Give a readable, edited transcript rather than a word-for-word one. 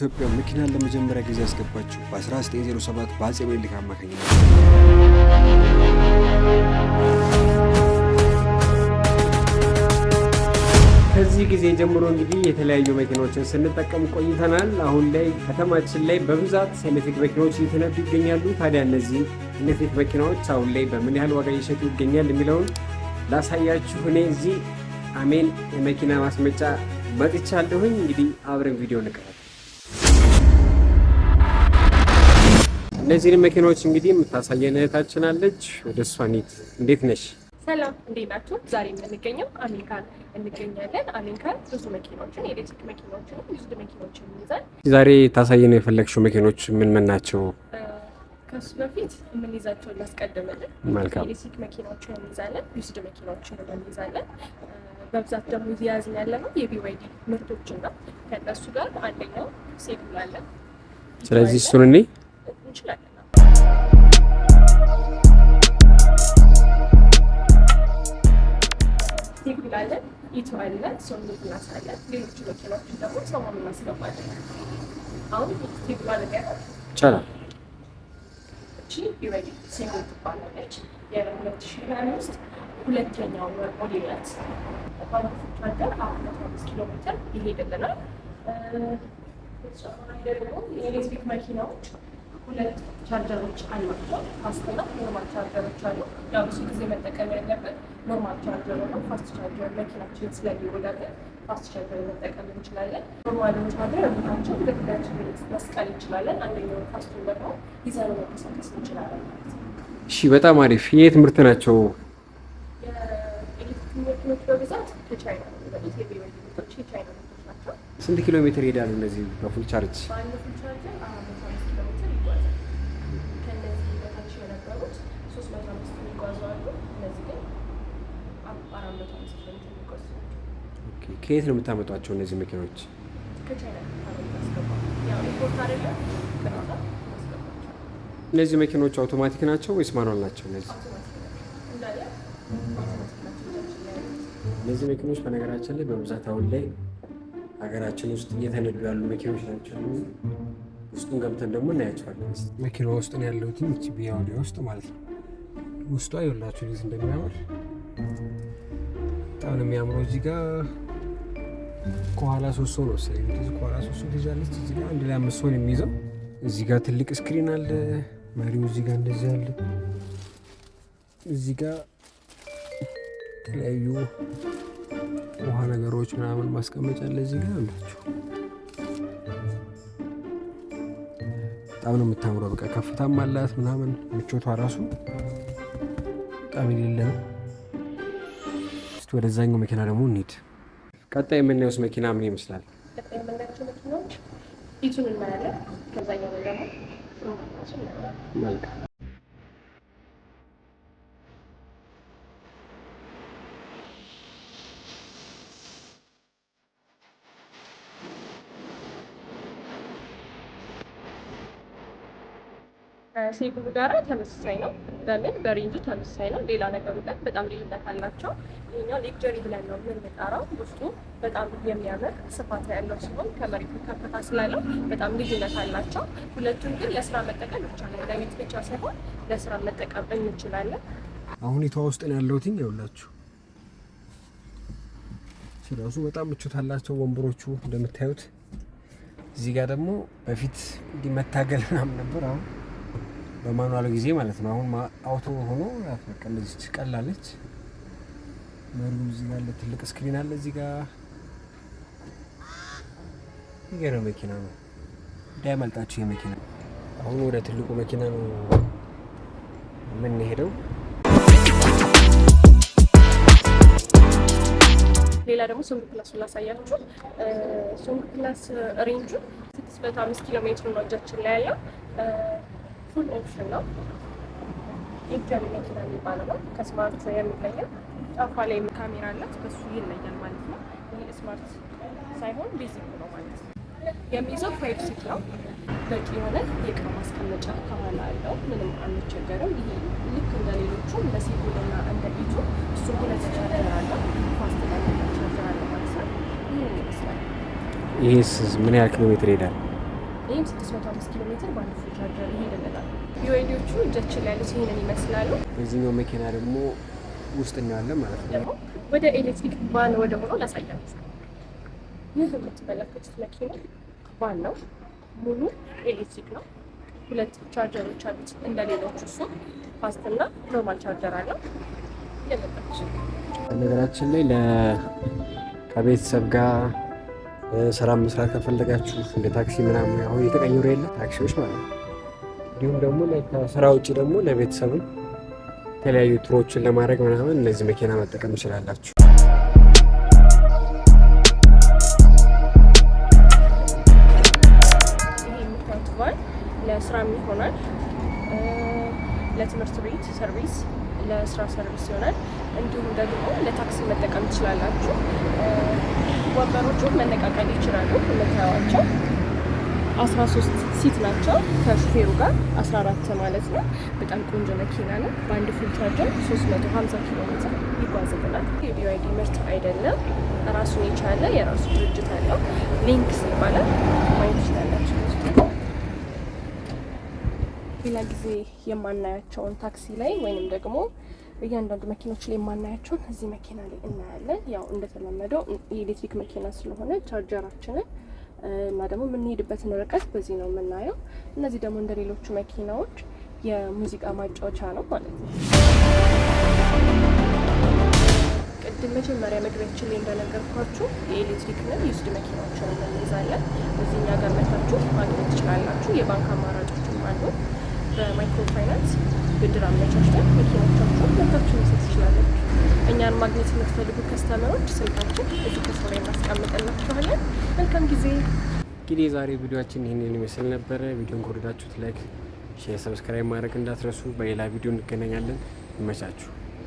ኢትዮጵያ መኪናን ለመጀመሪያ ጊዜ ያስገባችው በ1907 በአጼ ምኒልክ አማካኝነት ከዚህ ጊዜ ጀምሮ እንግዲህ የተለያዩ መኪናዎችን ስንጠቀም ቆይተናል። አሁን ላይ ከተማችን ላይ በብዛት ኤሌክትሪክ መኪናዎች እየተነዱ ይገኛሉ። ታዲያ እነዚህ ኤሌክትሪክ መኪናዎች አሁን ላይ በምን ያህል ዋጋ እየሸጡ ይገኛል የሚለውን ላሳያችሁ እኔ እዚህ አሜን የመኪና ማስመጫ መጥቻለሁኝ። እንግዲህ አብረን ቪዲዮ እንቀጥላለን። እነዚህን መኪናዎች እንግዲህ የምታሳየን እህታችን አለች። ወደ እሷ እንሂድ። እንዴት ነሽ? ሰላም፣ እንዴት ናችሁ? ዛሬ የምንገኘው አሜሪካን እንገኛለን። አሜሪካን ብዙ መኪናዎችን የኤሌክትሪክ መኪናዎችን ዩዝድ መኪናዎችን ይይዛል። ዛሬ ታሳየን የፈለግሽው መኪኖች ምን ምን ናቸው? ከሱ በፊት የምንይዛቸውን ላስቀድምልን። መልካም። ኤሌክትሪክ መኪናዎችን እንይዛለን፣ ዩዝድ መኪናዎችን እንይዛለን። በብዛት ደግሞ እየያዝን ያለ ነው የቢዋይዲ ምርቶችን ነው። ከእነሱ ጋር አንደኛው ሴኩል አለ። ስለዚህ እሱን እኔ እንችላለን። ሴኩል አለ፣ ኢቱ አለ፣ ሶኒ ፕላስ አለ። ሌሎች መኪናዎችን ደግሞ ሰሞኑን እናስገባለን። አሁን ሴኩል አለ ይቻላል። እቺ ቢዋይዲ ሴኩል ትባላለች። የ2025 ሁለተኛው ሞዴል ናት። ቻርጀር 405 ኪሎ ሜትር ይሄድልናል። ተጨማሪ ደግሞ የኤሌክትሪክ መኪናዎች ሁለት ቻርጀሮች አሏቸው። ፋስትና ኖርማል ቻርጀሮች አሉ። ያው ብዙ ጊዜ መጠቀም ያለብን ኖርማል ቻርጀር ነው። ፋስት ቻርጀር መኪናችን ስለሚወዳደር ፋስት ቻርጀር መጠቀም እንችላለን። ኖርማል ቻርጀር ቤታችን ግድግዳችን መስቀል እንችላለን። አንደኛውን ፋስቱን ደግሞ ይዘን መንቀሳቀስ እንችላለን ማለት ነው። እሺ፣ በጣም አሪፍ። የት ምርት ናቸው? የኤሌክትሪክ መኪኖች በብዛት ከቻይና ነው የሚመጡት። የቢዋይዲ ምርቶች የቻይና ምርቶች ናቸው። ስንት ኪሎ ሜትር ይሄዳሉ እነዚህ በፉል ቻርጅ? በአንድ ፉል ቻርጀር 405 ኪሎ ሜትር ይጓዛል። ከእነዚህ በታች የነበሩት 305 የሚጓዙ አሉ። እነዚህ ግን 405 ኪሎ ሜትር የሚጓዙ ናቸው። ከየት ነው የምታመጧቸው እነዚህ መኪናዎች? ከቻይና ማስገባ ያው ኢምፖርት አይደለም ከዛ ማስገባቸው። እነዚህ መኪናዎች አውቶማቲክ ናቸው ወይስ ማኑዋል ናቸው? እነዚህ መኪኖች በነገራችን ላይ በብዛት አሁን ላይ ሀገራችን ውስጥ እየተነዱ ያሉ መኪኖች ናቸው። ውስጡን ገብተን ደግሞ እናያቸዋለን። መኪና ውስጥ ነው ያለው ትንሽ ቢያውዲ ውስጥ ማለት ነው። ውስጧ ይኸውላችሁ እንዴት እንደሚያምር በጣም ነው የሚያምረው። እዚህ ጋር ከኋላ 3 ሰው ነው መሰለኝ። ከኋላ 3 ሰው ትይዛለች። እዚህ ጋር አንድ ላይ 5 ሰው ነው የሚይዘው። እዚህ ጋር ትልቅ ስክሪን አለ። መሪው እዚህ ጋር እንደዚህ አለ። እዚህ ጋር የተለያዩ ውሃ ነገሮች ምናምን ማስቀመጫ አለ። እዚህ ጋር አላችሁ። በጣም ነው የምታምረው። በቃ ከፍታም አላት ምናምን፣ ምቾቷ ራሱ በጣም የሌለ ነው። እስቲ ወደዛኛው መኪና ደግሞ እንሂድ። ቀጣይ የምናየውስ መኪና ምን ይመስላል? ቀጣይ የምናያቸው መኪናዎች ኢቱን እናያለን። ከዛኛው ደግሞ መልካም። ሴኩል ጋራ ተመሳሳይ ነው። በምን በሬንጁ ተመሳሳይ ነው። ሌላ ነገሩ ግን በጣም ልዩነት አላቸው። ይሄኛው ሌክጀሪ ብለን ነው የምንጠራው። ውስጡ በጣም የሚያምር ስፋት ያለው ሲሆን ከመሬቱ ከፍታ ስላለው በጣም ልዩነት አላቸው። ሁለቱም ግን ለስራ መጠቀም ይቻላል። ለቤት ብቻ ሳይሆን ለስራ መጠቀም እንችላለን። አሁን ይቷ ውስጥ ነው ያለሁት። ይኸውላችሁ ሲራሱ በጣም ምቾት አላቸው ወንበሮቹ እንደምታዩት። እዚህ ጋር ደግሞ በፊት እንዲህ መታገል ምናምን ነበር። አሁን በማኑዋል ጊዜ ማለት ነው። አሁን አውቶ ሆኖ በቃ እንደዚህ ቀላለች። መሪው እዚህ ጋር ትልቅ ስክሪን አለ። እዚህ ጋር ይገርም መኪና ነው። እንዳያመልጣችሁ የመኪና። አሁን ወደ ትልቁ መኪና ነው የምንሄደው። ሌላ ደግሞ ሶንግ ፕላስ ላሳያችሁ። ሶንግ ፕላስ ሬንጁ 605 ኪሎ ሜትር ነው እጃችን ላይ ያለው። ፉል ኦፕሽን ነው። ኢንተር መኪና የሚባለው ነው። ከስማርት የሚለየው ጫፏ ላይ ካሜራ አላት። በሱ ይለያል ማለት ነው። ይህ ስማርት ሳይሆን ቤዚክ ነው ማለት ነው። የሚይዘው 5 ሲት ነው። በቂ የሆነ የእቃ ማስቀመጫ ከኋላ አለው። ምንም አንቸገርም። ይሄ ልክ እንደ ሌሎቹ እንደ ሴኩል እና እንደ ኢቱ እሱ ሁለት ቻርጀር አለው። ፋስት ቻርጀር አለው ማለት ነው። ይሄን ይመስላል። ይሄስ ምን ያህል ኪሎ ሜትር ይሄዳል? ይህም 605 ኪሎ ሜትር በአንድ ፉል ቻርጀር ይሄድልናል። ቢዋይዲዎቹ እጃችን ላይ ያሉት ይህንን ይመስላሉ። በዚህኛው መኪና ደግሞ ውስጥ እናያለን ማለት ነው። ደግሞ ወደ ኤሌክትሪክ ቫን ወደ ሆኖ ላሳያችሁ። ይህ የምትመለከቱት መኪና ቫን ነው። ሙሉ ኤሌክትሪክ ነው። 2 ቻርጀሮች አሉት እንደሌሎቹ። እሱ ፋስት እና ኖርማል ቻርጀር አለው። የመጣች ነገራችን ላይ ከቤተሰብ ጋር ስራ መስራት ከፈለጋችሁ እንደ ታክሲ ምናምን አሁን እየተቀየሩ የለ ታክሲዎች ማለት ነው። እንዲሁም ደግሞ ከስራ ውጭ ደግሞ ለቤተሰብም የተለያዩ ቱሮችን ለማድረግ ምናምን እነዚህ መኪና መጠቀም ትችላላችሁ። ይሄ የምታዩት ቫን ለስራም ይሆናል፣ ለትምህርት ቤት ሰርቪስ፣ ለስራ ሰርቪስ ይሆናል። እንዲሁም ደግሞ ለታክሲ መጠቀም ትችላላችሁ። ወንበሮቹ መነቃቀል ይችላሉ። የምታዩዋቸው 13 ሲት ናቸው ከሹፌሩ ጋር 14 ማለት ነው። በጣም ቆንጆ መኪና ነው። በአንድ ፉል ቻርጀር 350 ኪሎ ሜትር ይጓዝልናል። የቢዋይዲ ምርት አይደለም፣ ራሱን የቻለ የራሱ ድርጅት አለው። ሊንክስ ይባላል። ማየት ትችላላችሁ። ሌላ ጊዜ የማናያቸውን ታክሲ ላይ ወይንም ደግሞ እያንዳንዱ መኪኖች ላይ የማናያቸውን እዚህ መኪና ላይ እናያለን። ያው እንደተለመደው የኤሌክትሪክ መኪና ስለሆነ ቻርጀራችንን እና ደግሞ የምንሄድበትን ርቀት በዚህ ነው የምናየው። እነዚህ ደግሞ እንደ ሌሎቹ መኪናዎች የሙዚቃ ማጫወቻ ነው ማለት ነው። ቅድም መጀመሪያ መግቢያችን ላይ እንደነገርኳችሁ የኤሌክትሪክና የዩዝድ መኪናዎችን እንይዛለን። እዚህኛ ጋር መታችሁ ማግኘት ትችላላችሁ። የባንክ አማራጮችም አሉ። በማይክሮ ፋይናንስ ብድር አመቻችተን መኪናዎቻችሁን መታችሁ መውሰድ ትችላላችሁ። እኛን ማግኘት የምትፈልጉ ከስተመሮች ስልካችን እዚህ ከስር ላይ እናስቀምጥላችኋለን። መልካም ጊዜ። እንግዲህ የዛሬ ቪዲዮችን ይህንን ይመስል ነበረ። ቪዲዮን ከወደዳችሁት ላይክ፣ ሼር፣ ሰብስክራይብ ማድረግ እንዳትረሱ። በሌላ ቪዲዮ እንገናኛለን። ይመቻችሁ።